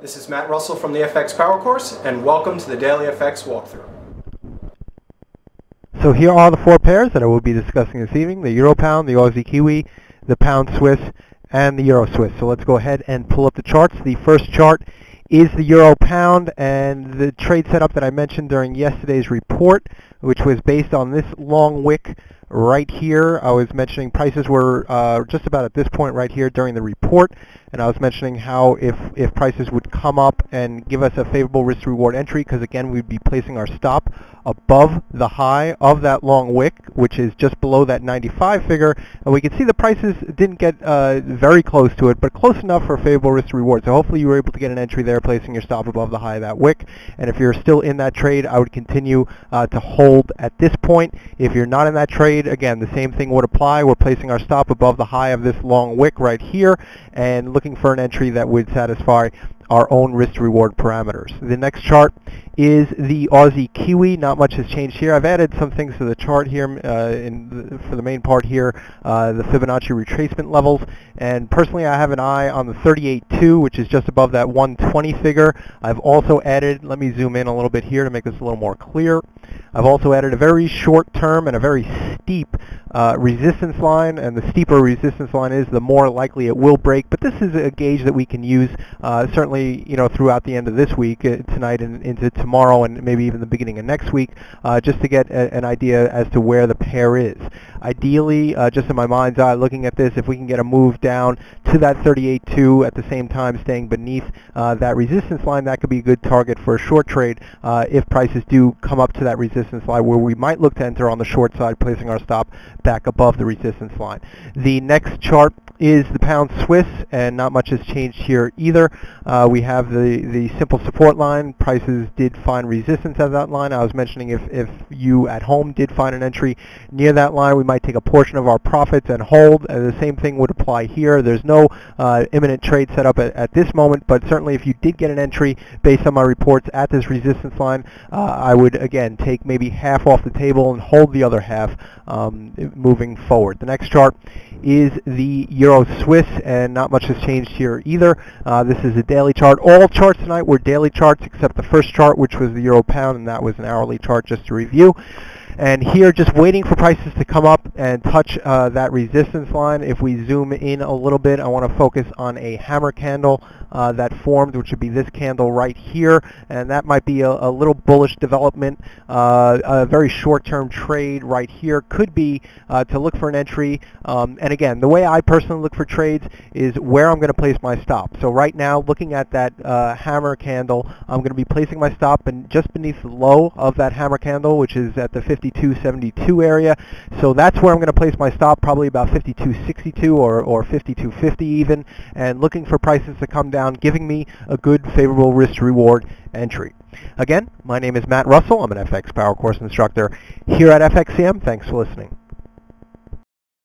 This is Matt Russell from the FX Power Course, and welcome to the DailyFX walkthrough. So here are the four pairs that I will be discussing this evening: the Euro Pound, the Aussie Kiwi, the Pound Swiss, and the Euro Swiss. So let's go ahead and pull up the charts. The first chart is the Euro Pound, and the trade setup that I mentioned during yesterday's report, which was based on this long wick right here. I was mentioning prices were just about at this point right here during the report, and I was mentioning how if prices would come up and give us a favorable risk reward entry, because again we'd be placing our stop above the high of that long wick, which is just below that 95 figure, and we can see the prices didn't get very close to it, but close enough for favorable risk reward. So hopefully you were able to get an entry there, placing your stop above the high of that wick. And if you're still in that trade, I would continue to hold at this point. If you're not in that trade, again, the same thing would apply. We're placing our stop above the high of this long wick right here and looking for an entry that would satisfy our own risk reward parameters. The next chart is the Aussie Kiwi. Not much has changed here. I've added some things to the chart here for the main part here, the Fibonacci retracement levels, and personally I have an eye on the 38.2, which is just above that 120 figure. I've also added, let me zoom in a little bit here to make this a little more clear, I've also added a very short term and a very steep resistance line, and the steeper resistance line is, the more likely it will break. But this is a gauge that we can use certainly, throughout the end of this week, tonight and into tomorrow, and maybe even the beginning of next week, just to get an idea as to where the pair is. Ideally, just in my mind's eye, looking at this, if we can get a move down to that 38.2 at the same time staying beneath that resistance line, that could be a good target for a short trade if prices do come up to that resistance line, where we might look to enter on the short side, placing our stop back above the resistance line. The next chart is the Pound Swiss, and not much has changed here either. We have the simple support line. Prices did find resistance at that line. I was mentioning if you at home did find an entry near that line, we might take a portion of our profits and hold. The same thing would apply here. There's no imminent trade set up at this moment, but certainly if you did get an entry based on my reports at this resistance line, I would again take maybe half off the table and hold the other half moving forward. The next chart is the Euro Swiss, and not much has changed here either. This is a daily chart. All charts tonight were daily charts except the first chart, which was the Euro Pound, and that was an hourly chart, just to review. And here, just waiting for prices to come up and touch that resistance line. If we zoom in a little bit, I want to focus on a hammer candle that formed, which would be this candle right here, and that might be a little bullish development. A very short-term trade right here could be to look for an entry. And again, the way I personally look for trades is where I'm going to place my stop. So right now, looking at that hammer candle, I'm going to be placing my stop just beneath the low of that hammer candle, which is at the 52.72 area. So that's where I'm going to place my stop, probably about 52.62 or 52.50 even, and looking for prices to come down, giving me a good favorable risk reward entry. Again, my name is Matt Russell. I'm an FX Power Course instructor here at FXCM. Thanks for listening.